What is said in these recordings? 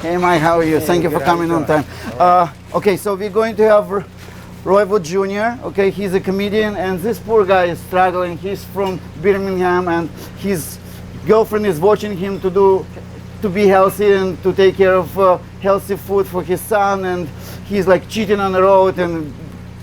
Hey Mike, how are you? Thank you for coming on time. Okay, so we're going to have Roy Wood Jr. Okay, he's a comedian, and this poor guy is struggling. He's from Birmingham, and his girlfriend is watching him to be healthy and to take care of healthy food for his son, and he's like cheating on the road and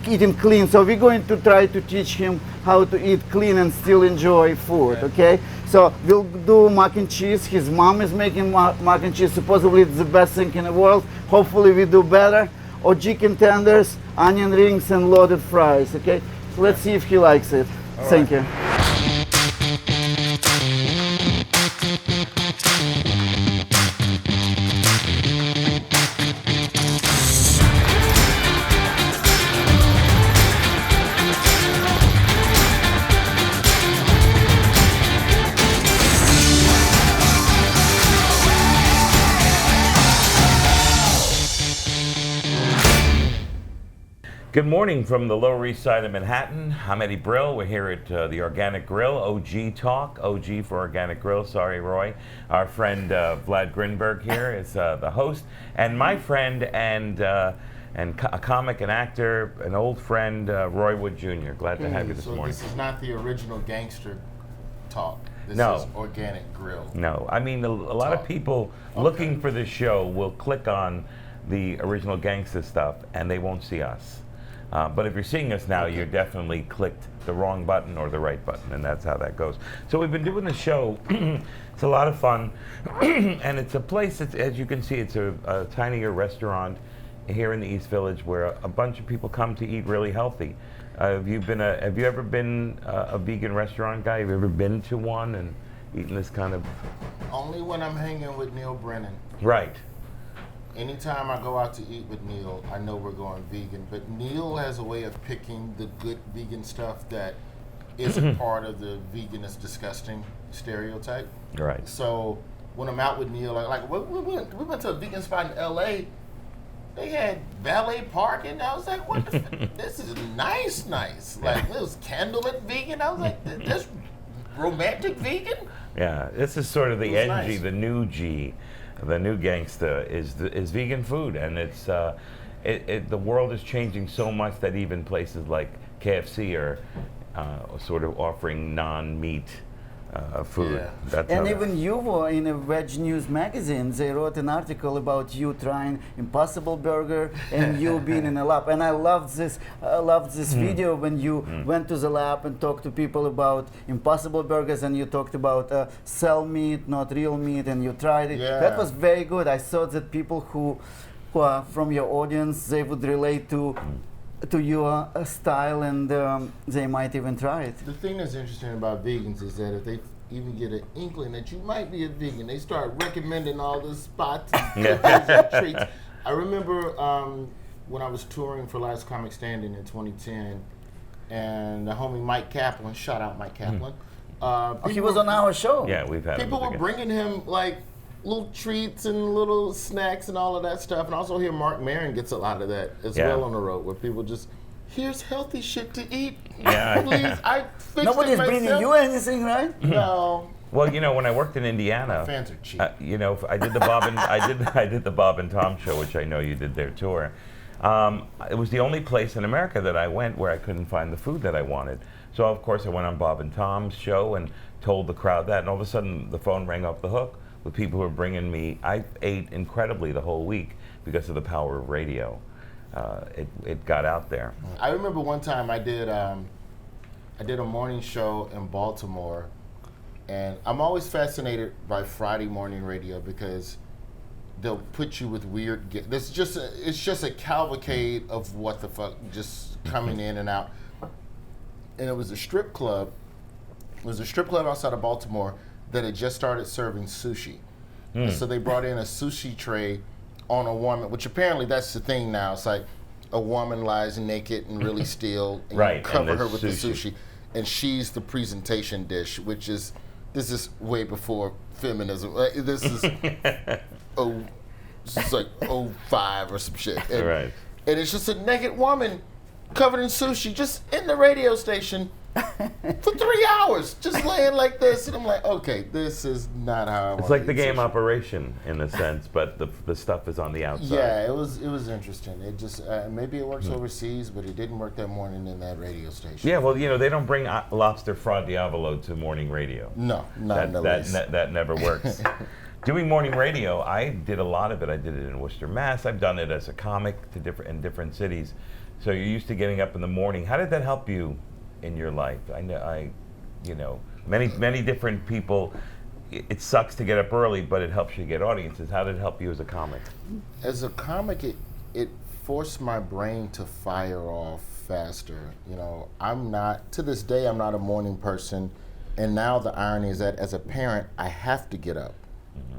eating clean. So we're going to try to teach him how to eat clean and still enjoy food. Okay, so we'll do mac and cheese. His mom is making mac and cheese. Supposedly it's the best thing in the world. Hopefully we do better. OGicken tenders, onion rings, and loaded fries. Okay, so let's see if he likes it. Thank you. Good morning from the Lower East Side of Manhattan. I'm Eddie Brill. We're here at the Organic Grill, OG Talk, OG for Organic Grill. Sorry, Roy. Our friend Vlad Grinberg here is the host, and my friend and a comic and actor, an old friend, Roy Wood Jr. Glad to have you this morning. So this is not the original gangster talk. This is Organic Grill. No, I mean a lot of people looking for this show will click on the original gangster stuff, and they won't see us. But if you're seeing us now, you definitely clicked the wrong button or the right button, and that's how that goes. So we've been doing the show. It's a lot of fun, and it's a place, as you can see, it's a tinier restaurant here in the East Village where a bunch of people come to eat really healthy. Have you ever been a vegan restaurant guy? Have you ever been to one and eaten this kind of? Only when I'm hanging with Neil Brennan. Right. Anytime I go out to eat with Neil, I know we're going vegan. But Neil has a way of picking the good vegan stuff that isn't part of the vegan is disgusting stereotype. Right. So when I'm out with Neil, we went to a vegan spot in L.A. They had valet parking. I was like, what the this is nice. Like, it was candlelit vegan. I was like, this romantic vegan? Yeah, this is sort of the NG, nice. The new G. The new gangsta is vegan food, and it's the world is changing so much that even places like KFC are sort of offering non-meat food. Yeah. That's And even you were in a Veg News magazine. They wrote an article about you trying Impossible Burger and you being in a lab. And I loved this. Video when you went to the lab and talked to people about Impossible Burgers, and you talked about cell meat, not real meat, and you tried it. Yeah. That was very good. I thought that people who are from your audience, they would relate to your style, and they might even try it. The thing that's interesting about vegans is that if they even get an inkling that you might be a vegan, they start recommending all the spots and treats. I remember when I was touring for Last Comic Standing in 2010, and the homie Mike Kaplan, shout out Mike Kaplan. He was on our show. Yeah, we've had People were bringing him like little treats and little snacks and all of that stuff. And also here Mark Maron gets a lot of that as well on the road, where people just, here's healthy shit to eat. Yeah. Please, I fixed Nobody's it myself. bringing you anything, right? No. Well, you know, when I worked in Indiana, Fans are cheap. you know, I did the Bob and I did the Bob and Tom show, which I know you did their tour. It was the only place in America that I went where I couldn't find the food that I wanted. So of course I went on Bob and Tom's show and told the crowd that, and all of a sudden the phone rang off the hook with people who were bringing me. I ate incredibly the whole week because of the power of radio. It got out there. I remember one time I did a morning show in Baltimore, and I'm always fascinated by Friday morning radio because they'll put you with weird. It's just a cavalcade of what the fuck just coming in and out. And it was a strip club. It was a strip club outside of Baltimore that had just started serving sushi. And so they brought in a sushi tray on a woman, which apparently that's the thing now. It's like a woman lies naked and really still, and you cover her with the sushi. And she's the presentation dish, which is, this is way before feminism. This is it's like 05 or some shit. And, Right. And it's just a naked woman covered in sushi just in the radio station. for 3 hours, just laying like this, and I'm like, okay, this is not how I want. It's like the game Operation in a sense, but the stuff is on the outside. Yeah, it was interesting. It just maybe it works overseas, but it didn't work that morning in that radio station. Yeah, well, they don't bring lobster fra diavolo to morning radio. No, not in the least. That never works. Doing morning radio, I did a lot of it. I did it in Worcester, Mass. I've done it as a comic in different cities. So you're used to getting up in the morning. How did that help you in your life? Many different people. It sucks to get up early, but it helps you get audiences. How did it help you as a comic? As a comic, it forced my brain to fire off faster. I'm not, to this day, I'm not a morning person. And now the irony is that as a parent, I have to get up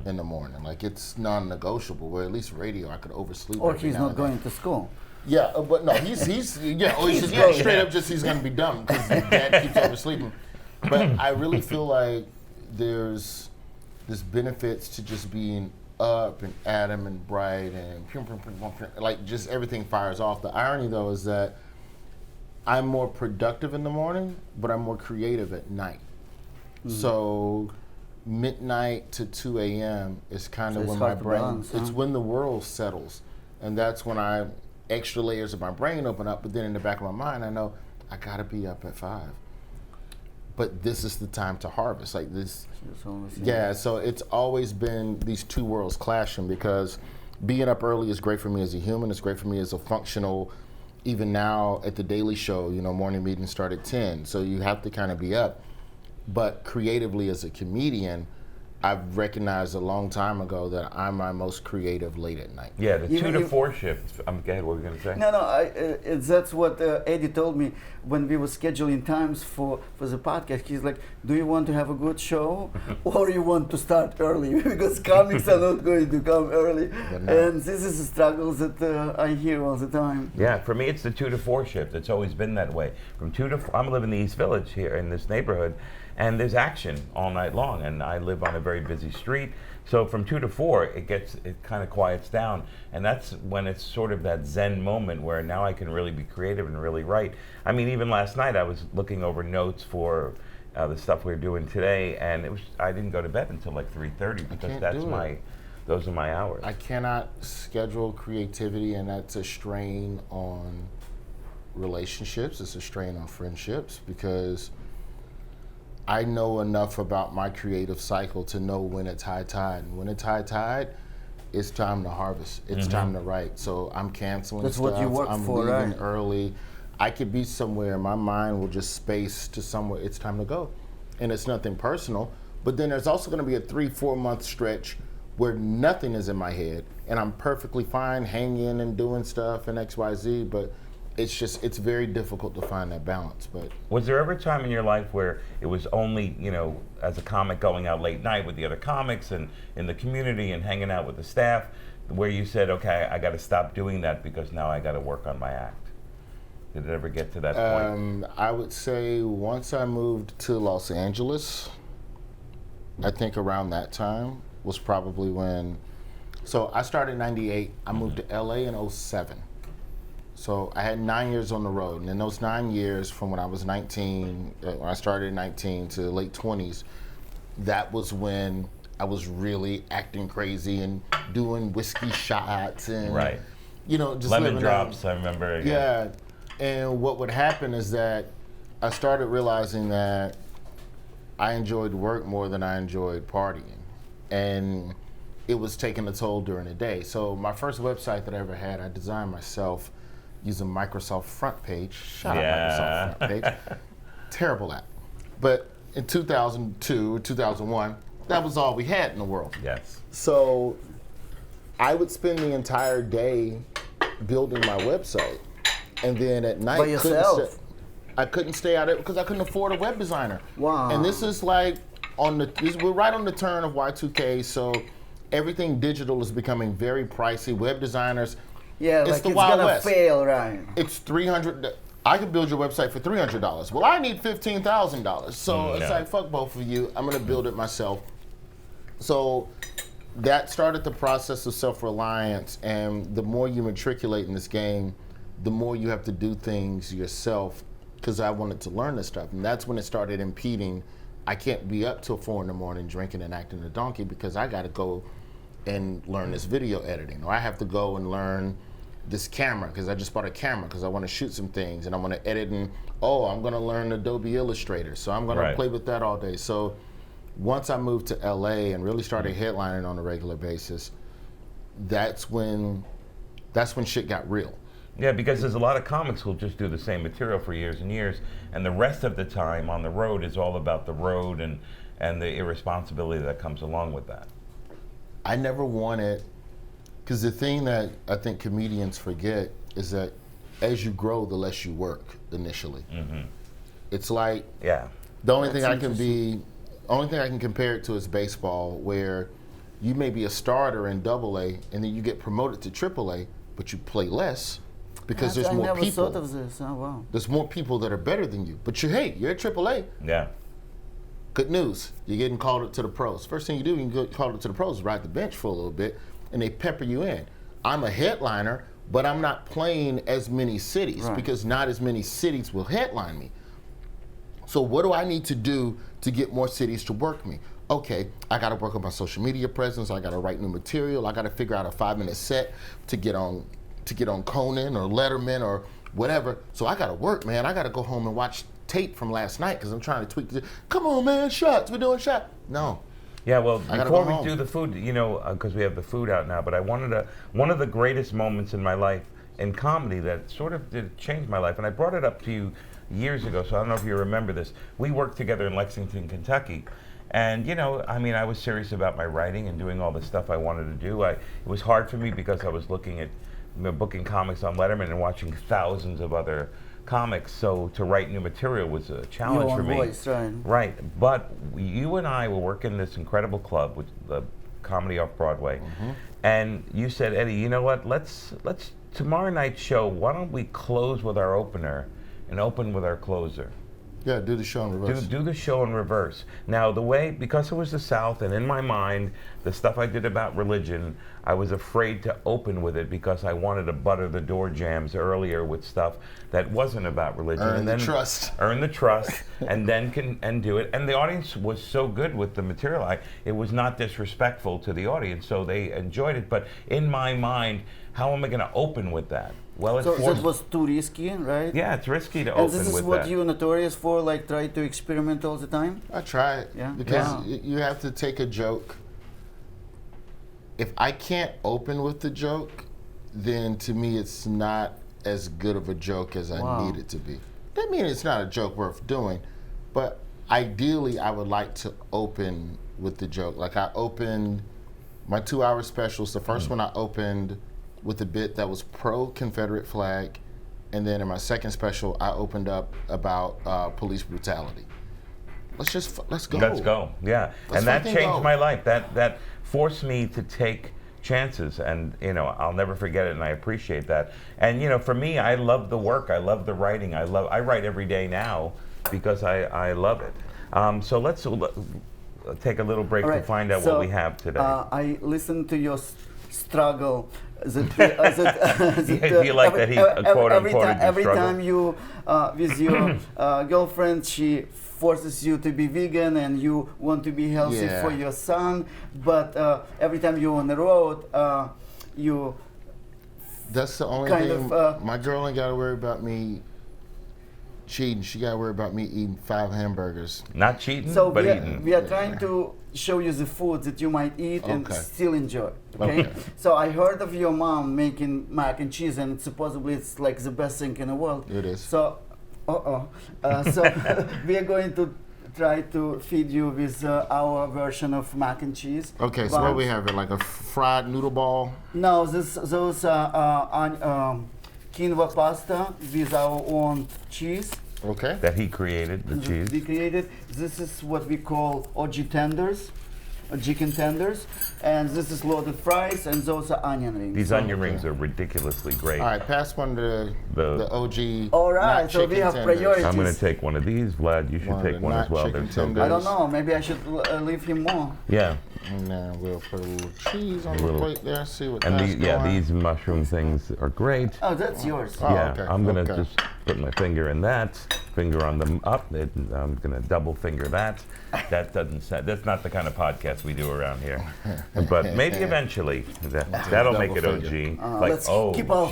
in the morning. Like, it's non-negotiable, where at least radio, I could oversleep. Or he's not going to school. Yeah, but no, he's straight up just he's going to be dumb because dad keeps oversleeping. But I really feel like there's benefits to just being up and atom and bright and like just everything fires off. The irony though is that I'm more productive in the morning, but I'm more creative at night. So midnight to 2 a.m. is kind of when my brain, it's when the world settles. And that's when extra layers of my brain open up, but then in the back of my mind, I know I gotta be up at 5. But this is the time to harvest, like this. Yeah, so it's always been these two worlds clashing, because being up early is great for me as a human, it's great for me as a functional, even now at the Daily Show, morning meetings start at 10, so you have to kind of be up. But creatively as a comedian, I've recognized a long time ago that I'm my most creative late at night. Yeah, the 2 to 4 shift. Go ahead, what were you going to say? No, that's what Eddie told me when we were scheduling times for the podcast. He's like, do you want to have a good show or you want to start early? Because comics are not going to come early. And this is the struggles that I hear all the time. Yeah, for me it's the 2 to 4 shift. It's always been that way. From 2 to 4, I'm living in the East Village here in this neighborhood, and there's action all night long, and I live on a very busy street. So from 2 to 4, it kind of quiets down, and that's when it's sort of that Zen moment where now I can really be creative and really write. I mean, even last night I was looking over notes for the stuff we're doing today, and I didn't go to bed until like 3:30 because those are my hours. I cannot schedule creativity, and that's a strain on relationships. It's a strain on friendships, because I know enough about my creative cycle to know when it's high tide. And when it's high tide, it's time to harvest. It's time to write. So I'm canceling That's stuff. what you work I'm for, leaving right? early. I could be somewhere, my mind will just space to somewhere. It's time to go. And it's nothing personal. But then there's also going to be a 3-4 month stretch where nothing is in my head, and I'm perfectly fine hanging and doing stuff and XYZ, but it's very difficult to find that balance. But was there ever a time in your life where it was only, as a comic going out late night with the other comics and in the community and hanging out with the staff, where you said, okay, I got to stop doing that because now I got to work on my act? Did it ever get to that point? I would say once I moved to Los Angeles, I think around that time was probably when, so I started in 98, I moved to LA in 07. So I had 9 years on the road, and in those 9 years, from when I was 19, when I started at 19 to late 20s, that was when I was really acting crazy and doing whiskey shots and just lemon drops. I remember. Yeah, and what would happen is that I started realizing that I enjoyed work more than I enjoyed partying, and it was taking a toll during the day. So my first website that I ever had, I designed myself using Microsoft Front Page. Shout out Microsoft Front Page. Terrible app. But in 2002 or 2001, that was all we had in the world. Yes. So I would spend the entire day building my website, and then at night by yourself. I couldn't stay out of it because I couldn't afford a web designer. Wow. And this is like we're right on the turn of Y2K, so everything digital is becoming very pricey. Web designers, it's the it's Wild gonna West. fail, right? It's $300. I could build your website for $300. Well, I need $15,000. So it's like, fuck both of you. I'm gonna build it myself. So that started the process of self-reliance, and the more you matriculate in this game, the more you have to do things yourself because I wanted to learn this stuff. And that's when it started impeding. I can't be up till 4 in the morning drinking and acting a donkey because I got to go and learn this video editing, or I have to go and learn this camera because I just bought a camera because I want to shoot some things and I want to edit, and I'm going to learn Adobe Illustrator, so I'm going to play with that all day. So once I moved to LA and really started headlining on a regular basis, that's when shit got real. Yeah, because there's a lot of comics who'll just do the same material for years and years, and the rest of the time on the road is all about the road and the irresponsibility that comes along with that. I never wanted, because the thing that I think comedians forget is that as you grow, the less you work initially. Mm-hmm. It's like the only thing I can compare it to is baseball, where you may be a starter in AA and then you get promoted to AAA, but you play less. Because there's more people. I never thought of this. Oh, wow. There's more people that are better than you. But you're at AAA. Yeah. Good news. You're getting called up to the pros. First thing you do when you get called up to the pros is ride the bench for a little bit, and they pepper you in. I'm a headliner, but I'm not playing as many cities because not as many cities will headline me. So what do I need to do to get more cities to work me? Okay, I got to work on my social media presence. I got to write new material. I got to figure out a 5-minute set to get on Conan or Letterman or whatever. So I gotta work, man. I gotta go home and watch tape from last night because I'm trying to tweak this. Come on, man, shots. We're doing shots. No. Yeah, well, before we do the food, because we have the food out now, but one of the greatest moments in my life in comedy that sort of did change my life, and I brought it up to you years ago, so I don't know if you remember this. We worked together in Lexington, Kentucky. And I was serious about my writing and doing all the stuff I wanted to do. It was hard for me because I was looking at booking comics on Letterman and watching thousands of other comics, so to write new material was a challenge for me. Voice, right. But you and I were working this incredible club with the Comedy Off Broadway, and you said, Eddie, you know what? Let's tomorrow night's show. Why don't we close with our opener and open with our closer? Yeah, do the show in reverse. Do the show in reverse. Now, because it was the South, and in my mind, the stuff I did about religion, I was afraid to open with it because I wanted to butter the door jams earlier with stuff that wasn't about religion. Earn the trust, and then do it. And the audience was so good with the material. It was not disrespectful to the audience, so they enjoyed it. But in my mind, how am I going to open with that? Well, so that was too risky, right? Yeah, it's risky to open with that. And this is what you're notorious for, like try to experiment all the time? I try, because you have to take a joke. If I can't open with the joke, then to me it's not as good of a joke as I need it to be. That means it's not a joke worth doing, but ideally I would like to open with the joke. Like I opened my 2-hour specials. The first one I opened with a bit that was pro-Confederate flag, and then in my second special, I opened up about police brutality. Let's go. Let's go. Yeah, and that changed my life. That forced me to take chances, and I'll never forget it, and I appreciate that. And for me, I love the work. I love the writing. I write every day now because I love it. So let's take a little break to find out what we have today. I listened to your struggle. Do you like that he quote unquote every time you with your girlfriend, she forces you to be vegan and you want to be healthy for your son, but every time you're on the road, you. That's the only thing. My girl ain't got to worry about me cheating. She got to worry about me eating 5 hamburgers. Not cheating, so but eating. We are trying to show you the food that you might eat and still enjoy. Okay? So I heard of your mom making mac and cheese, and supposedly it's like the best thing in the world. It is. So, so we are going to try to feed you with our version of mac and cheese. Okay, so what we have? Like a fried noodle ball? No, those are quinoa pasta with our own cheese. Okay. That he created, the cheese. We created. This is what we call OG tenders, OGicken tenders, and this is loaded fries, and those are onion rings. These onion rings are ridiculously great. All right, pass one to the OG. All right, so we have priorities. I'm going to take one of these. Vlad, you should take one as well. They're so good. I don't know. Maybe I should leave him more. Yeah. And then we'll put a little cheese on the plate there. See what and these mushroom things are great. Oh, that's yours. Yeah, I'm going to just Put my finger in that, finger on the up. I'm gonna double finger that. That doesn't sound, that's not the kind of podcast we do around here. But maybe eventually that'll make it OG. Let's keep our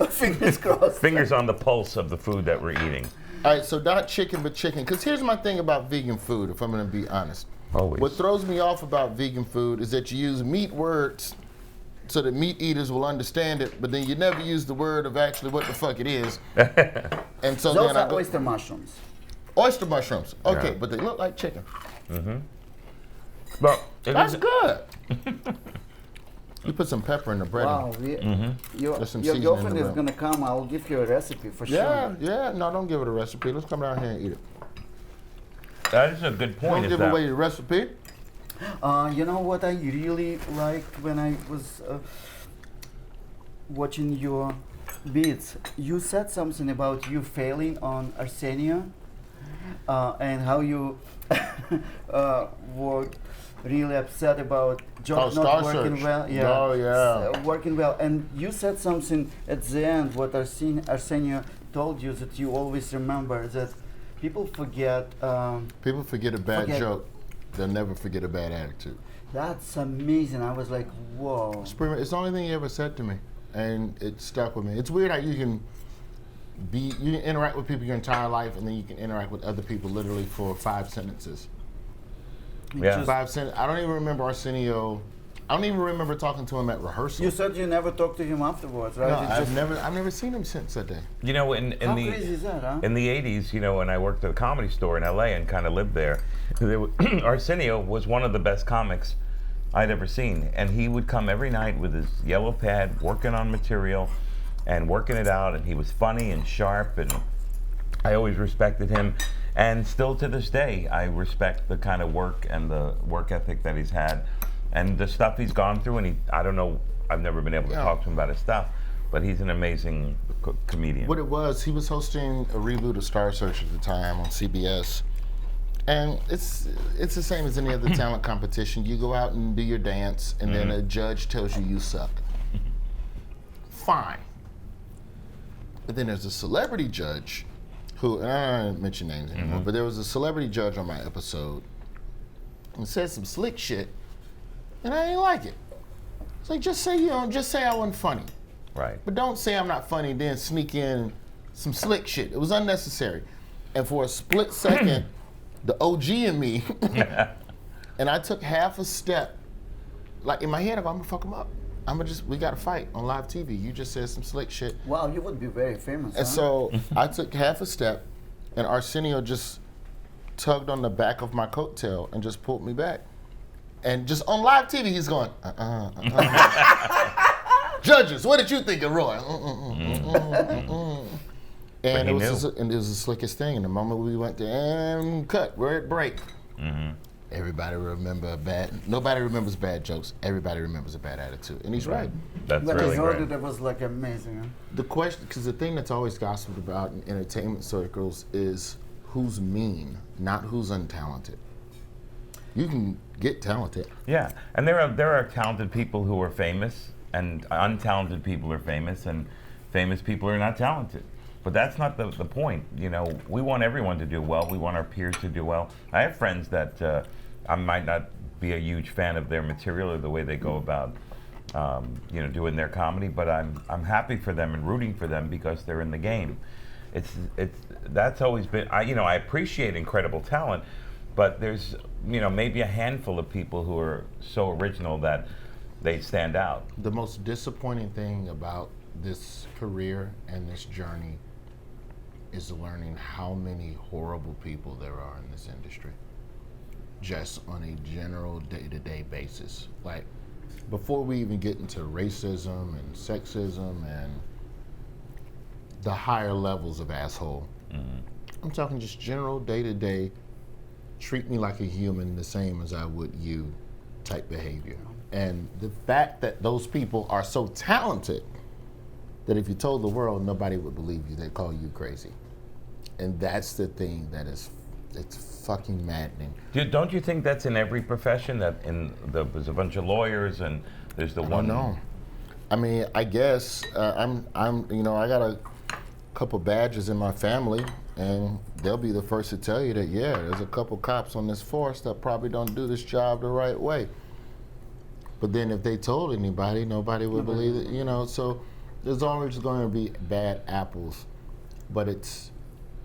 fingers crossed. Fingers on the pulse of the food that we're eating. All right, so not chicken, but chicken. Because here's my thing about vegan food, if I'm going to be honest. Always. What throws me off about vegan food is that you use meat words so that meat eaters will understand it, but then you never use the word of actually what the fuck it is. And so Those then are oyster mushrooms. Oyster mushrooms. Okay, Yeah. but they look like chicken. Well, That's good. You put some pepper in the bread. Wow, your There's some seasoning in girlfriend the is bread. gonna come. I'll give you a recipe for sure. Yeah. No, don't give it a recipe. Let's come down here and eat it. that is a good point. Don't is give that away the recipe. You know what I really liked when I was watching your beats? You said something about you failing on Arsenio and how you were really upset about jokes Star not working Search. well. Oh, yeah. Working well. And you said something at the end, what Arsenio told you, that you always remember that people forget. People forget a bad joke. They'll never forget a bad attitude. That's amazing. I was like, whoa. It's the only thing he ever said to me, and it stuck with me. It's weird how you can interact with people your entire life, and then you can interact with other people literally for 5 sentences. Yeah. 5 sentences. I don't even remember Arsenio. I don't even remember talking to him at rehearsal. You said you never talked to him afterwards, right? No, It's I've never seen him since that day. You know, in how the crazy is that, huh? in the 80s, you know, when I worked at a comedy store in LA and kind of lived there, Arsenio was one of the best comics I'd ever seen. And he would come every night with his yellow pad, working on material and working it out. And he was funny and sharp, and I always respected him. And still to this day, I respect the kind of work and the work ethic that he's had and the stuff he's gone through. And I don't know, I've never been able to talk to him about his stuff, but he's an amazing comedian. What it was, he was hosting a reboot of Star Search at the time on CBS. And it's the same as any other talent competition. You go out and do your dance, and then a judge tells you suck. Fine. But then there's a celebrity judge who, and I don't mention names anymore, but there was a celebrity judge on my episode and said some slick shit, and I didn't like it. It's like, just say I wasn't funny. Right. But don't say I'm not funny, then sneak in some slick shit. It was unnecessary. And for a split second, the OG in me, and I took half a step. Like in my head, I go, I'm gonna fuck him up. We gotta fight on live TV. You just said some slick shit. Wow, you would be very famous. And so I took half a step, and Arsenio just tugged on the back of my coattail and just pulled me back. And just on live TV, he's going, Judges, what did you think of Roy? And it was the slickest thing. And the moment we went to and cut, we're at break. Everybody nobody remembers bad jokes. Everybody remembers a bad attitude. And he's right. That's But really I heard great. it was like amazing. Huh? The question, because the thing that's always gossiped about in entertainment circles is who's mean, not who's untalented. You can get talented. Yeah, and there are talented people who are famous, and untalented people are famous, and famous people are not talented. But that's not the point. You know, we want everyone to do well. We want our peers to do well. I have friends that I might not be a huge fan of their material or the way they go about, doing their comedy. But I'm happy for them and rooting for them because they're in the game. That's always been. I appreciate incredible talent, but there's maybe a handful of people who are so original that they stand out. The most disappointing thing about this career and this journey is learning how many horrible people there are in this industry, just on a general day-to-day basis. Like, before we even get into racism and sexism and the higher levels of asshole, I'm talking just general day-to-day, treat me like a human the same as I would you type behavior. And the fact that those people are so talented that if you told the world, nobody would believe you. They'd call you crazy. And that's the thing that it's fucking maddening. Don't you think that's in every profession? That there's a bunch of lawyers and there's the one. No, I mean, I guess I got a couple badges in my family, and they'll be the first to tell you that, yeah, there's a couple cops on this force that probably don't do this job the right way. But then if they told anybody, nobody would believe it, you know. So there's always going to be bad apples, but it's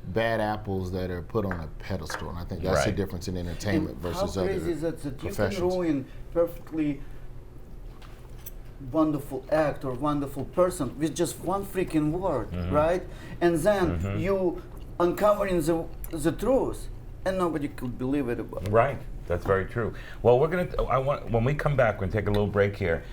bad apples that are put on a pedestal, and I think that's the difference in entertainment versus other professions. How crazy is that you professions. can ruin perfectly wonderful act or wonderful person with just one freaking word, right? And then you uncovering the truth, and nobody could believe it about. Right. That's very true. Well, when we come back, we're gonna take a little break here.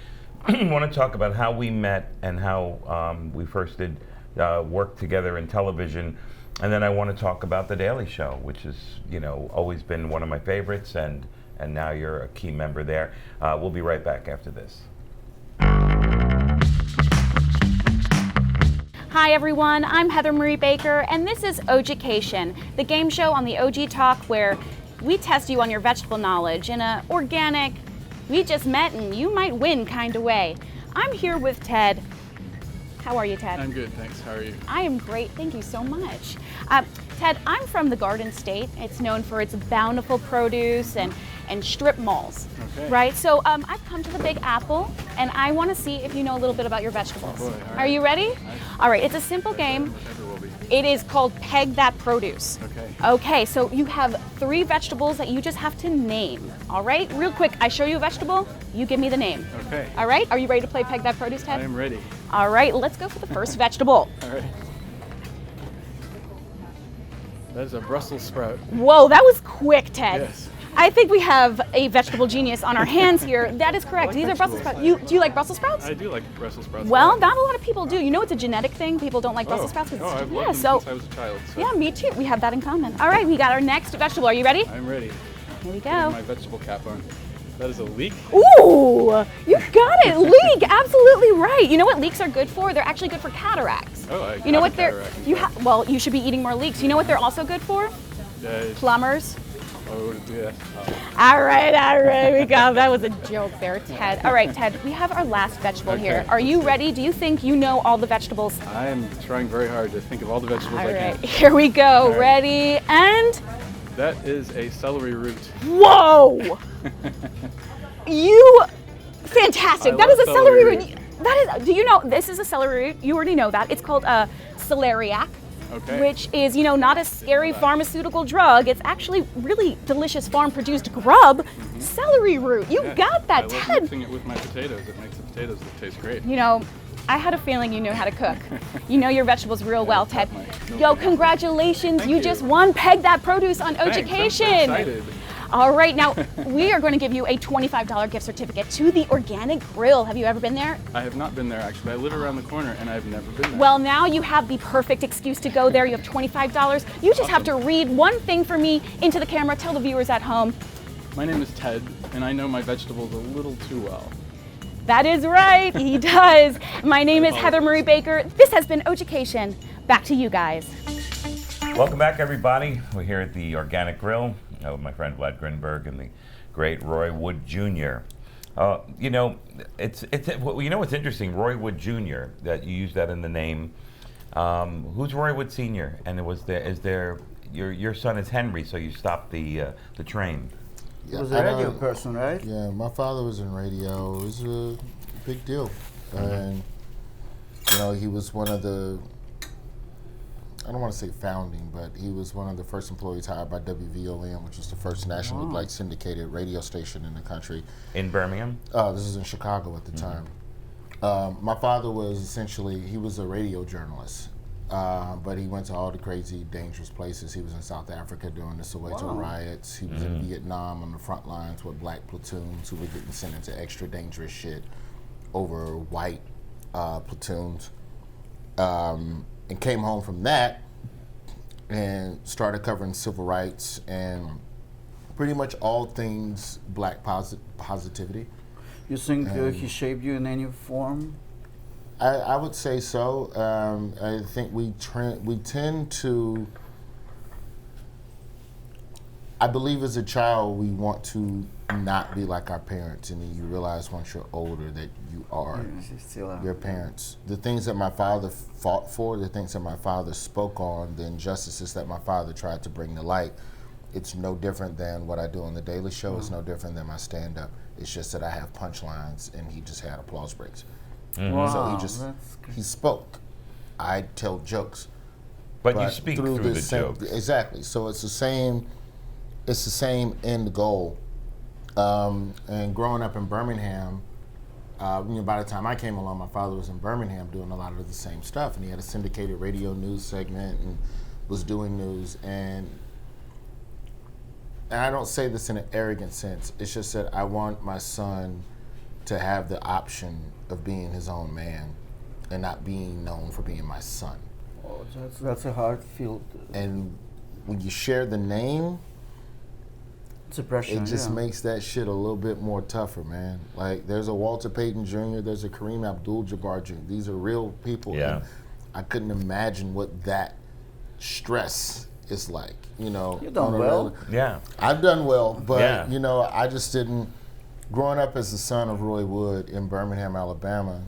I want to talk about how we met and how we first did work together in television, and then I want to talk about The Daily Show, which has, you know, always been one of my favorites, and now you're a key member there. We'll be right back after this. Hi everyone, I'm Heather Marie Baker, and this is OGicken, the game show on the OG Talk where we test you on your vegetable knowledge in a organic, we just met and you might win kind of way. I'm here with Ted. How are you, Ted? I'm good, thanks. How are you? I am great, thank you so much. Ted, I'm from the Garden State. It's known for its bountiful produce and strip malls, Okay. right? So I've come to the Big Apple, and I want to see if you know a little bit about your vegetables. Oh boy, all Are right. you ready? All right, it's a simple game. Whatever will be. It is called Peg That Produce. Okay. Okay, so you have 3 vegetables that you just have to name. All right, real quick, I show you a vegetable, you give me the name. Okay. All right, are you ready to play Peg That Produce, Ted? I am ready. All right, let's go for the first vegetable. All right. That is a Brussels sprout. Whoa, that was quick, Ted. Yes. I think we have a vegetable genius on our hands here. That is correct. I like These are Brussels vegetables. sprouts. Do you like Brussels sprouts? I do like Brussels sprouts. Well, a lot. not a lot of people do. You know, it's a genetic thing. People don't like Brussels sprouts. Oh, I've Yeah, loved them so since I was a child. So yeah, me too. We have that in common. All right, we got our next vegetable. Are you ready? I'm ready. Here we Putting go. my vegetable cap on. That is a leek. Ooh, you got it. Leek, absolutely right. You know what leeks are good for? They're actually good for cataracts. Oh, I You know have what a they're? cataract, You in fact. well, you should be eating more leeks. You know what they're also good for? Plumbers. Oh, yeah. All right, we got that was a joke there, Ted. All right, Ted, we have our last vegetable here. Okay, Are you let's do it. ready? Do you think you know all the vegetables? I am trying very hard to think of all the vegetables All I right, can. here we go. right. Ready and That is a celery root. whoa! You fantastic. I That is a love celery celery root. That is. Do you know this is a celery root? You already know that. It's called a celeriac. Okay. Which is, you know, not a scary pharmaceutical drug. It's actually really delicious farm-produced grub, celery root. You Yeah, got that, I love Ted. mixing it with my potatoes. It makes the potatoes taste great. You know, I had a feeling you knew how to cook. You know your vegetables real well, Ted. definitely. Yo, congratulations. Thank You you. just won Peg That Produce on Thanks, I'm so OGicken. excited. All right, now we are going to give you a $25 gift certificate to the Organic Grill. Have you ever been there? I have not been there actually. I live around the corner and I've never been there. Well, now you have the perfect excuse to go there. You have $25. You just have to read one thing for me into the camera. Tell the viewers at home. My name is Ted and I know my vegetables a little too well. That is right, he does. My name is Heather Marie Baker. This has been OGicken. Back to you guys. Welcome back, everybody. We're here at the Organic Grill with my friend Vlad Grinberg and the great Roy Wood Jr. You know, you know what's interesting, Roy Wood Jr. That you use that in the name. Who's Roy Wood Sr.? And your son is Henry, so you stopped the train. He was a radio person, right? Yeah, my father was in radio. It was a big deal. And, you know, he was one of the, I don't want to say founding, but he was one of the first employees hired by WVOM, which is the first nationally black syndicated radio station in the country. In Birmingham? This is in Chicago at the time. My father was essentially, he was a radio journalist, but he went to all the crazy, dangerous places. He was in South Africa during the Soweto riots. He was in Vietnam on the front lines with black platoons who were getting sent into extra dangerous shit over white platoons. And came home from that and started covering civil rights and pretty much all things black positivity. You think he shaped you in any form? I would say so. I think we tend to I believe as a child we want to not be like our parents, and then you realize once you're older that you are your parents. The things that my father fought for, the things that my father spoke on, the injustices that my father tried to bring to light, it's no different than what I do on The Daily Show. It's no different than my stand-up. It's just that I have punchlines and he just had applause breaks. Wow, So he spoke. I tell jokes. But you speak through the jokes. Exactly. So it's the same end goal. And growing up in Birmingham, by the time I came along, my father was in Birmingham doing a lot of the same stuff, and he had a syndicated radio news segment and was doing news. And I don't say this in an arrogant sense. It's just that I want my son to have the option of being his own man and not being known for being my son. Oh, that's a hard field. And when you share the name, it's a pressure. it just makes that shit a little bit more tougher, man. Like, there's a Walter Payton Jr., there's a Kareem Abdul-Jabbar Jr. These are real people. Yeah. And I couldn't imagine what that stress is like, you know. You've done well. Yeah. I've done well, but, Yeah. you know, I just didn't. Growing up as the son of Roy Wood in Birmingham, Alabama,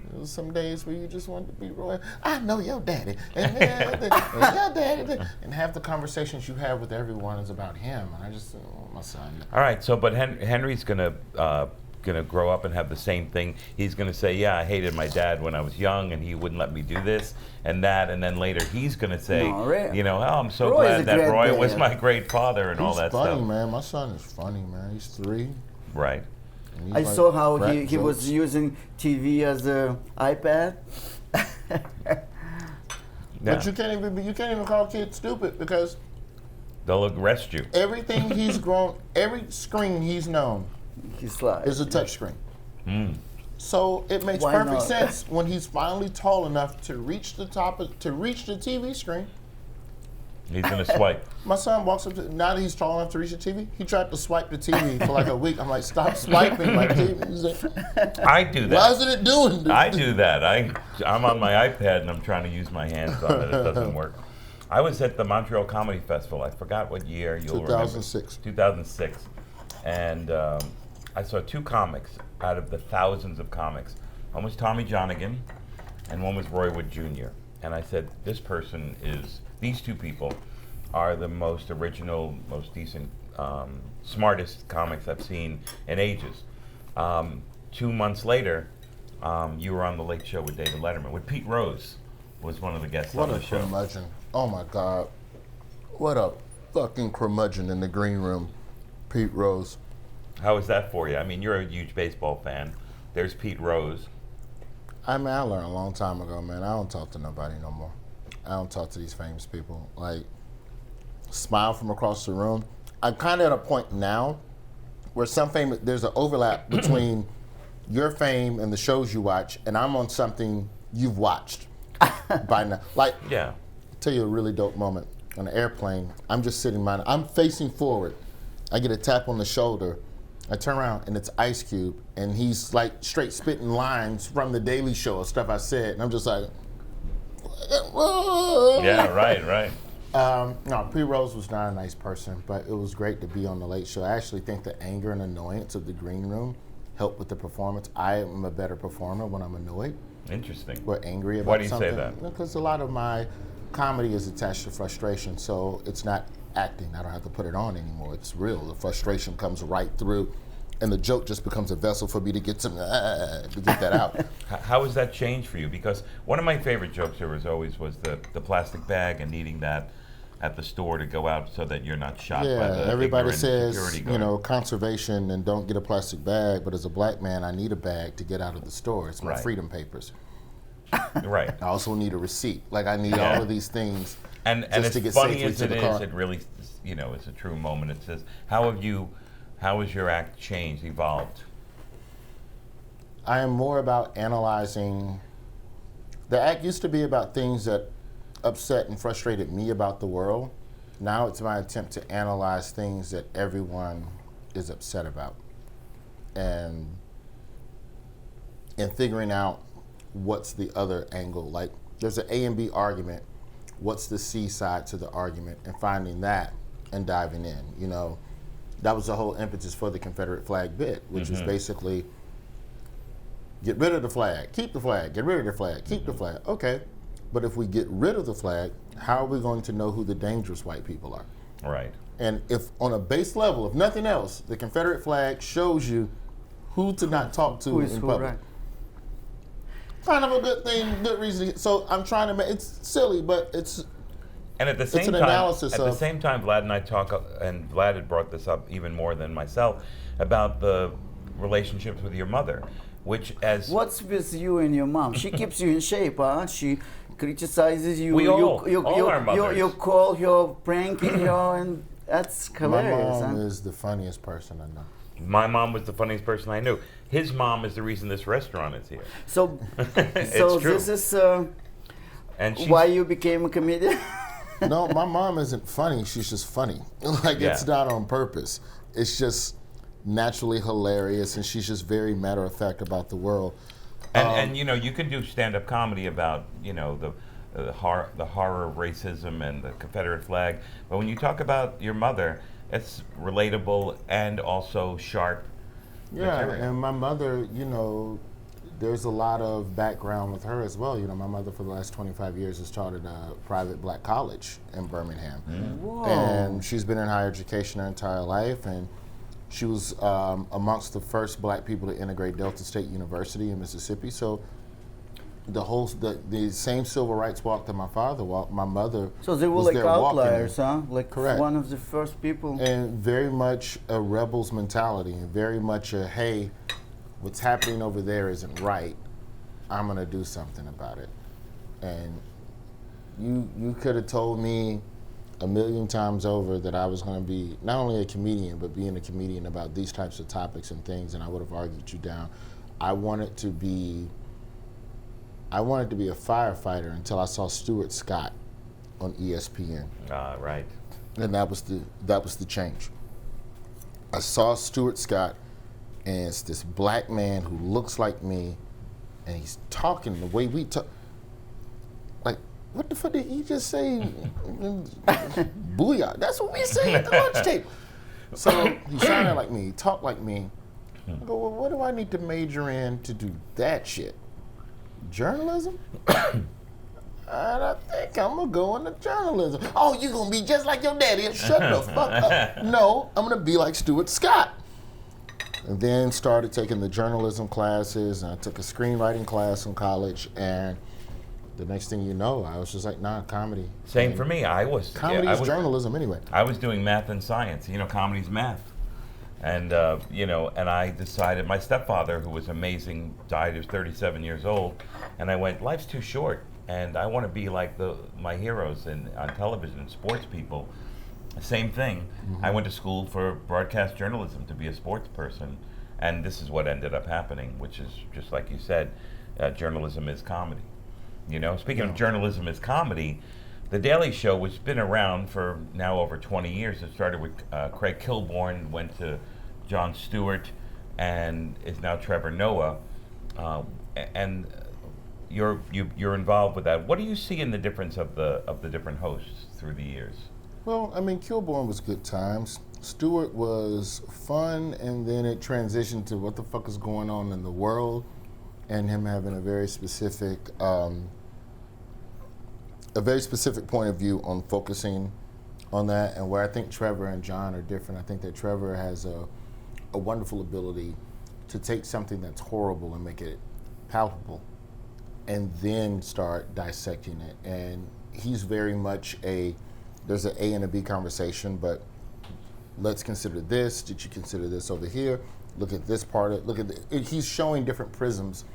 there was some days where you just wanted to be Roy. I know your daddy, and your daddy, and half the conversations you have with everyone is about him. And I just, my son. All right. So, but Henry's gonna grow up and have the same thing. He's gonna say, "Yeah, I hated my dad when I was young, and he wouldn't let me do this and that." And then later, he's gonna say, "You know, oh, I'm so glad that Roy was my great father and all that stuff." He's funny, man. My son is funny, man. He's 3. Right. I saw how he was using TV as an iPad. But you can't even call kids stupid, because they'll arrest you. Everything he's grown, every screen he's known is a touch screen. So it makes perfect sense when he's finally tall enough to reach the TV screen. He's gonna swipe. My son walks up to, now that he's tall enough to reach the TV, he tried to swipe the TV for like a week. I'm like, stop swiping my TV. He's like, I do that. Why isn't it doing this? I do that. I'm on my iPad and I'm trying to use my hands on it. It doesn't work. I was at the Montreal Comedy Festival. I forgot what year. You'll 2006. Remember. 2006. And I saw 2 comics out of the thousands of comics. One was Tommy Johnigan and one was Roy Wood Jr. And I said, these 2 people are the most original, most decent, smartest comics I've seen in ages. 2 months later, you were on The Late Show with David Letterman. With Pete Rose was one of the guests on the show. What a curmudgeon. Oh my God. What a fucking curmudgeon in the green room, Pete Rose. How was that for you? I mean, you're a huge baseball fan. There's Pete Rose. I learned a long time ago, man. I don't talk to nobody no more. I don't talk to these famous people. Like, smile from across the room. I'm kind of at a point now where there's an overlap between your fame and the shows you watch, and I'm on something you've watched by now. Like, yeah. I'll tell you a really dope moment. On an airplane, I'm just sitting I'm facing forward. I get a tap on the shoulder. I turn around, and it's Ice Cube, and he's like straight spitting lines from The Daily Show of stuff I said, and I'm just like, yeah, right. No, Pete Rose was not a nice person, but it was great to be on The Late Show. I actually think the anger and annoyance of the green room helped with the performance. I am a better performer when I'm annoyed. Interesting. Or angry about Why do you something. say that? Because a lot of my comedy is attached to frustration, so it's not acting. I don't have to put it on anymore. It's real. The frustration comes right through, and the joke just becomes a vessel for me to get to get that out. How has that changed for you? Because one of my favorite jokes there was the plastic bag and needing that at the store to go out so that you're not shot by the everybody says, security guard. Conservation and don't get a plastic bag, but as a black man, I need a bag to get out of the store. It's my freedom papers. Right. I also need a receipt. Like, I need all of these things and just as to get funny safely as to it the is, car. it really, is a true moment. It says, how has your act changed, evolved? I am more about analyzing. The act used to be about things that upset and frustrated me about the world. Now it's my attempt to analyze things that everyone is upset about, and figuring out what's the other angle. Like, there's an A and B argument. What's the C side to the argument? And finding that and diving in. You know, that was the whole impetus for the Confederate flag bit, which was basically get rid of the flag, keep the flag, get rid of the flag, keep the flag. Okay, but if we get rid of the flag, how are we going to know who the dangerous white people are? Right. And if on a base level, if nothing else, the Confederate flag shows you who to not talk to in public. Right. Kind of a good thing, good reason. So I'm trying to make, it's silly, but it's And at the same an time, analysis at the of- same time, Vlad and I talk, and Vlad had brought this up even more than myself, about the relationships with your mother, which as What's with you and your mom? She keeps you in shape, huh? She criticizes you. We all our you, mothers. you call her, pranking her, and that's my hilarious. mom huh? is the funniest person I know. my mom was the funniest person I knew. His mom is the reason this restaurant is here. So, It's so true. this is And she's, why you became a comedian. No, my mom isn't funny. She's just funny. Like, it's Yeah. not on purpose. It's just naturally hilarious, and she's just very matter of fact about the world. and you know, you can do stand-up comedy about, you know, the horror of racism and the Confederate flag, but when you talk about your mother, it's relatable and also sharp. Yeah, material. and my mother, you know, there's a lot of background with her as well. You know, my mother for the last 25 years has taught at a private black college in Birmingham. Whoa. And she's been in higher education her entire life, and she was amongst the first black people to integrate Delta State University in Mississippi. So the same civil rights walk that my father walked, my mother So they were was like there walking outliers, it. huh? Like Correct. one of the first people. And very much a rebel's mentality, and very much a, hey, what's happening over there isn't right. I'm gonna do something about it. And you could have told me a million times over that I was gonna be not only a comedian, but being a comedian about these types of topics and things, and I would have argued you down. I wanted to be a firefighter until I saw Stuart Scott on ESPN. Right. And that was the change. I saw Stuart Scott, and it's this black man who looks like me, and he's talking the way we talk. Like, what the fuck did he just say? Booyah! That's what we say at the lunch table. So he sounded like me, he talked like me. I go, well, what do I need to major in to do that shit? Journalism? And I think I'm gonna go into journalism. Oh, you gonna be just like your daddy? Shut the fuck up. No, I'm gonna be like Stuart Scott. And then started taking the journalism classes, and I took a screenwriting class in college, and the next thing you know, I was just like, nah, comedy. Same for me. Comedy is journalism anyway. I was doing math and science. You know, comedy's math. And, you know, and I decided, my stepfather, who was amazing, died, he was 37 years old, and I went, life's too short, and I want to be like my heroes on television, sports people. Same thing. I went to school for broadcast journalism to be a sports person, and this is what ended up happening, which is, just like you said, journalism is comedy. You know, speaking of journalism is comedy, The Daily Show, which has been around for now over 20 years, it started with Craig Kilborn, went to Jon Stewart, and is now Trevor Noah. And you're involved with that. What do you see in the difference of the different hosts through the years? Well, I mean, Kilborn was good times. Stewart was fun, and then it transitioned to what the fuck is going on in the world, and him having a very specific point of view on focusing on that. And where I think Trevor and John are different, I think that Trevor has a wonderful ability to take something that's horrible and make it palpable, and then start dissecting it. And he's very much there's an A and a B conversation, but let's consider this. Did you consider this over here? Look at this part. He's showing different prisms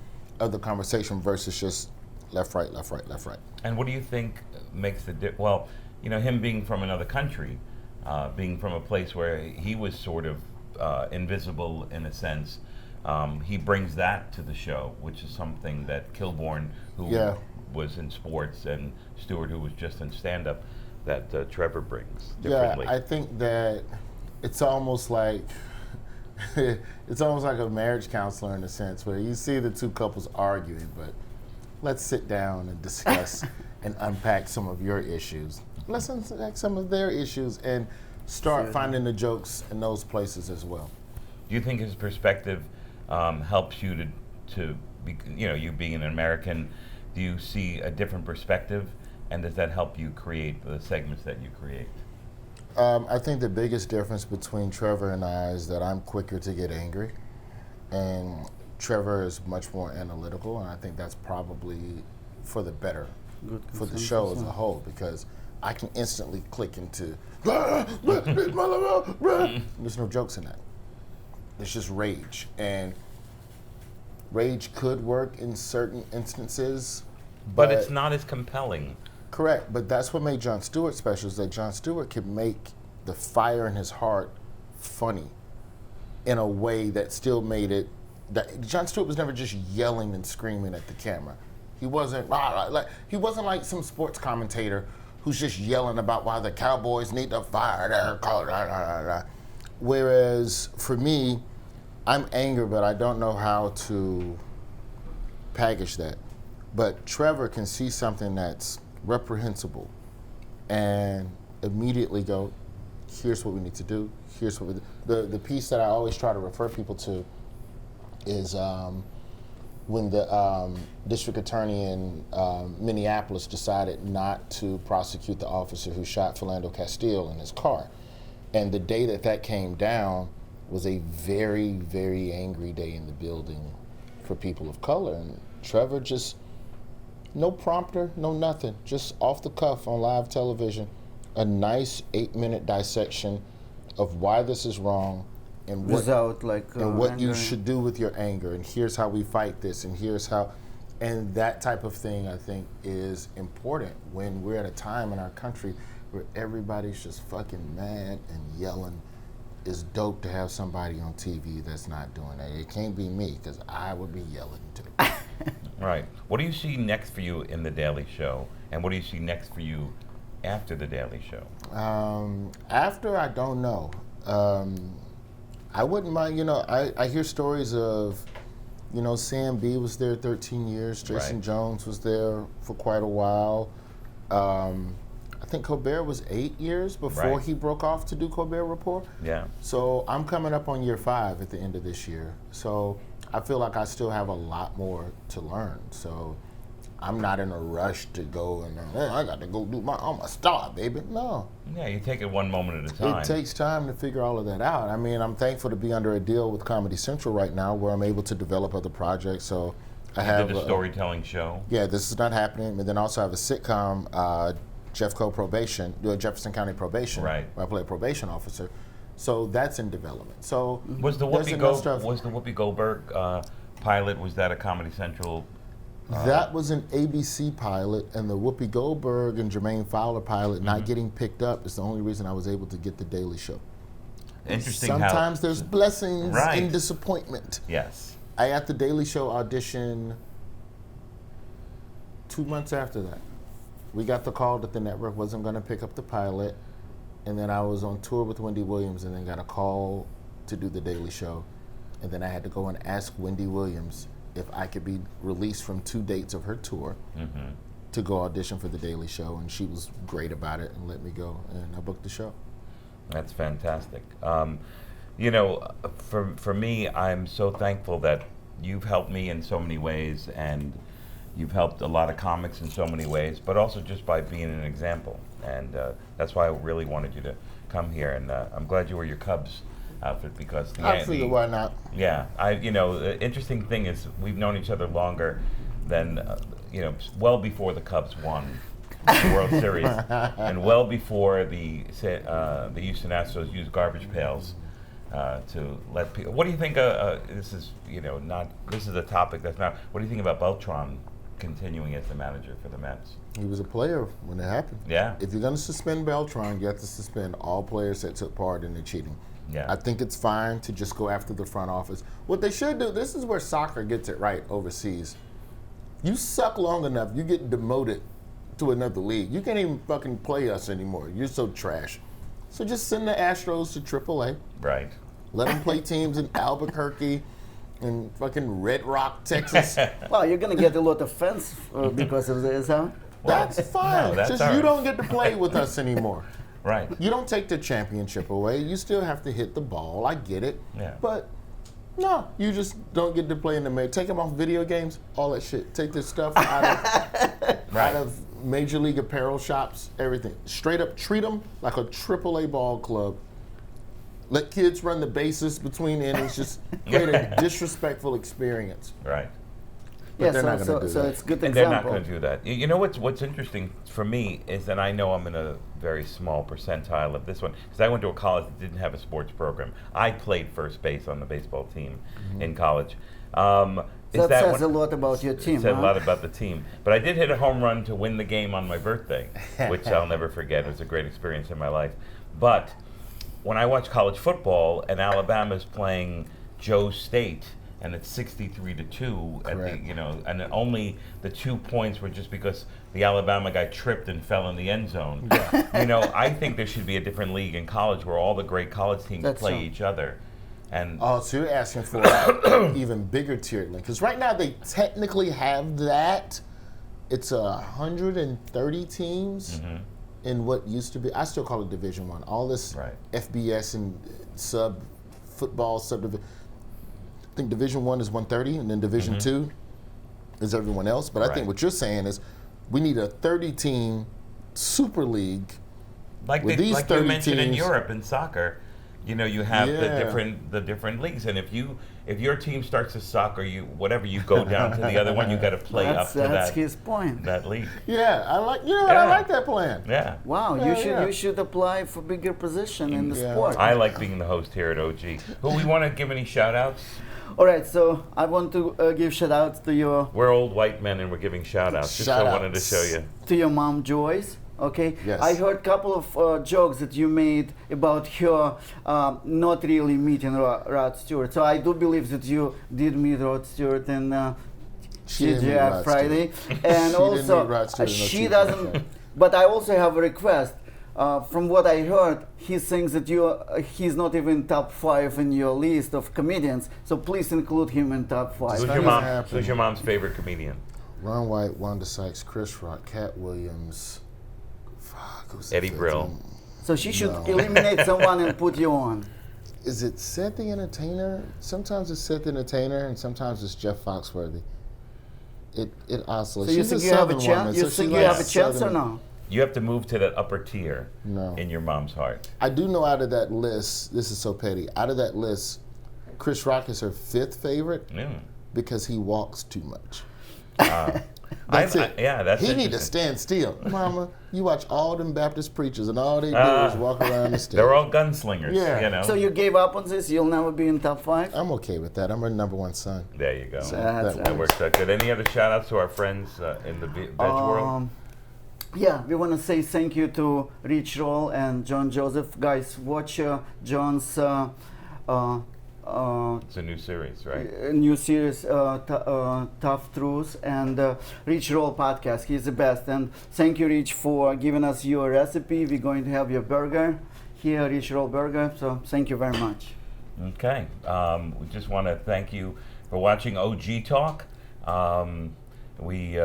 of the conversation versus just left, right, left, right, left, right. And what do you think makes the well, you know, him being from another country, being from a place where he was sort of invisible in a sense, he brings that to the show, which is something that Kilborn, who was in sports, and Stewart, who was just in stand-up, that Trevor brings differently. Yeah, I think that it's almost like a marriage counselor in a sense, where you see the two couples arguing, but let's sit down and discuss and unpack some of your issues. Let's unpack some of their issues and start finding the jokes in those places as well. Do you think his perspective helps you to be, you being an American, do you see a different perspective, and does that help you create the segments that you create? I think the biggest difference between Trevor and I is that I'm quicker to get angry, and Trevor is much more analytical, and I think that's probably for the better for the show as a whole, because I can instantly click into, there's no jokes in that. It's just rage, and rage could work in certain instances, But it's not as compelling. Correct, but that's what made Jon Stewart special, is that Jon Stewart could make the fire in his heart funny in a way that still made it, that Jon Stewart was never just yelling and screaming at the camera. He wasn't like some sports commentator who's just yelling about why the Cowboys need to fire their coach. Whereas for me, I'm angry, but I don't know how to package that. But Trevor can see something that's reprehensible and immediately go, here's what we need to do, here's what we do. The piece that I always try to refer people to is when the district attorney in Minneapolis decided not to prosecute the officer who shot Philando Castile in his car. And the day that came down was a very, very angry day in the building for people of color. And Trevor just, no prompter, no nothing, just off the cuff on live television, a nice 8-minute dissection of why this is wrong and what, what you should do with your anger, and here's how we fight this, and here's how, and that type of thing I think is important when we're at a time in our country where everybody's just fucking mad and yelling. It's dope to have somebody on TV that's not doing that. It can't be me, because I would be yelling too. Right. What do you see next for you in The Daily Show? And what do you see next for you after The Daily Show? After, I don't know. I wouldn't mind, I hear stories of, Sam B was there 13 years. Jason Jones was there for quite a while. I think Colbert was 8 years before he broke off to do Colbert Report. Yeah. So I'm coming up on year 5 at the end of this year. So I feel like I still have a lot more to learn. So I'm not in a rush to go and, I got to go do I'm a star, baby. No. Yeah, you take it one moment at a time. It takes time to figure all of that out. I mean, I'm thankful to be under a deal with Comedy Central right now where I'm able to develop other projects. So I have a storytelling show. Yeah, this is not happening. But then also I have a sitcom, Jeffco Probation, Jefferson County Probation, where I play a probation officer. So that's in development. So was the Whoopi Goldberg pilot? Was that a Comedy Central? That was an ABC pilot, and the Whoopi Goldberg and Jermaine Fowler pilot not getting picked up is the only reason I was able to get The Daily Show. Interesting. Sometimes there's blessings in disappointment. Yes. I had The Daily Show audition 2 months after that. We got the call that the network wasn't going to pick up the pilot, and then I was on tour with Wendy Williams and then got a call to do The Daily Show, and then I had to go and ask Wendy Williams if I could be released from 2 dates of her tour to go audition for The Daily Show, and she was great about it and let me go, and I booked the show. That's fantastic. For me, I'm so thankful that you've helped me in so many ways, and you've helped a lot of comics in so many ways, but also just by being an example. And that's why I really wanted you to come here, and I'm glad you wore your Cubs outfit, because I figured why not. Yeah, the interesting thing is we've known each other longer than well before the Cubs won the World Series, and well before the Houston Astros used garbage pails to let people. What do you think? This is this is a topic that's not. What do you think about Beltran continuing as the manager for the Mets? He was a player when it happened. Yeah. If you're going to suspend Beltran, you have to suspend all players that took part in the cheating. Yeah. I think it's fine to just go after the front office. What they should do, this is where soccer gets it right overseas. You suck long enough, you get demoted to another league. You can't even fucking play us anymore. You're so trash. So just send the Astros to AAA. Right. Let them play teams in Albuquerque and fucking Red Rock, Texas. Well, you're going to get a lot of fans because of this, huh? That's fine. No, that's just you don't get to play with us anymore. Right. You don't take the championship away. You still have to hit the ball. I get it. Yeah. But no, you just don't get to play in the major. Take them off video games, all that shit. Take this stuff out of Major League apparel shops, everything. Straight up treat them like a AAA ball club. Let kids run the bases between innings. Just create a disrespectful experience. Right. But they're not gonna do so that. it's a good And they're not example. going to do that. You know what's interesting for me is that I know I'm in a very small percentile of this one because I went to a college that didn't have a sports program. I played first base on the baseball team in college. That says a lot about your team. It said huh? a lot about the team. But I did hit a home run to win the game on my birthday, which I'll never forget. It was a great experience in my life. But when I watch college football and Alabama's playing Joe State, and it's 63-2 at Correct. the, and only the 2 points were just because the Alabama guy tripped and fell in the end zone. I think there should be a different league in college where all the great college teams That's play true. each other. And Oh, so you're asking for an even bigger tiered league? Because right now they technically have that. It's 130 teams in what used to be. I still call it Division One. All this Right. FBS and football subdivision. I think Division One is 130, and then Division Two is everyone else. But I Right. think what you're saying is we need a 30-team super league. like with these you 30 mentioned in teams- Europe in soccer, you have Yeah. the different leagues, and if your team starts to suck or you go down to the other one, you got to play up to That's that his point. that league. Yeah, I like. I Yeah. like that plan. Yeah. Wow, Yeah. you should apply for bigger position in the Yeah. sport. I like being the host here at OG. Who we want to give any shout outs? All right, so I want to give shout outs to We're old white men and we're giving shout outs. Just so I wanted to show you. your mom Joyce. Okay, Yes. I heard a couple of jokes that you made about her not really meeting Rod Stewart. So I do believe that you did meet Rod Stewart and She didn't meet TGI Rod Friday, Stewart. and She also didn't meet Rod Stewart in no she TGI doesn't. Friday. But I also have a request. From what I heard, he thinks that he's not even top 5 in your list of comedians. So please include him in top 5. Who's not your gonna mom? happen. Who's your mom's favorite comedian? Ron White, Wanda Sykes, Chris Rock, Cat Williams. Fuck, who's the Eddie fifth Brill. one? So she should No. eliminate someone and put you on. Is it Seth the Entertainer? Sometimes it's Seth the Entertainer, and sometimes it's Jeff Foxworthy. It oscillates. So you She's think a you have a Southern chance? woman, You so she think you likes have a chance or Southern- no? You have to move to that upper tier No. in your mom's heart. I do know out of that list, this is so petty, out of that list, Chris Rock is her 5th favorite Yeah. because he walks too much. That's it. Yeah, that's He need to interesting. stand still. Mama, you watch all them Baptist preachers and all they do is walk around the stage. They're all gunslingers. Yeah. So you gave up on this? You'll never be in top 5? I'm okay with that. I'm her number 1 son. There you go. That's That works out good. Any other shout outs to our friends in the veg world? Yeah, we want to say thank you to Rich Roll and John Joseph. Guys, watch John's It's a new series, right? new series, Tough Truths, and Rich Roll podcast. He's the best. And thank you, Rich, for giving us your recipe. We're going to have your burger here, Rich Roll Burger. So thank you very much. Okay. We just want to thank you for watching OG Talk. We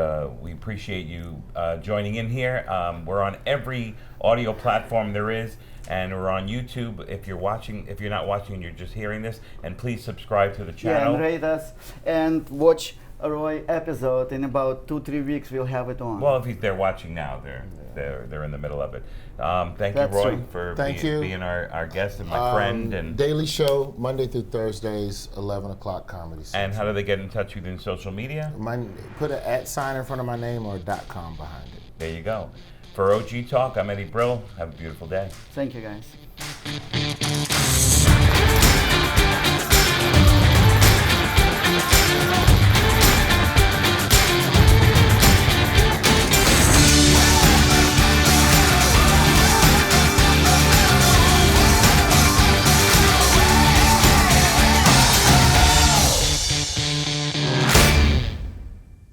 appreciate you joining in here. We're on every audio platform there is, and we're on YouTube. If you're not watching and you're just hearing this, and please subscribe to the Yeah, channel. and rate us and watch a Roy episode. In about 2-3 weeks, we'll have it on. Well, if they're watching now, they're in the middle of it. Thank That's you, Roy, true. for Thank you. being our guest and my friend. And Daily show, Monday through Thursdays, 11 o'clock Comedy Central. and how do they get in touch with you in social media? Put an @ in front of my name or a .com behind it. There you go. For OG Talk, I'm Eddie Brill. Have a beautiful day. Thank you, guys.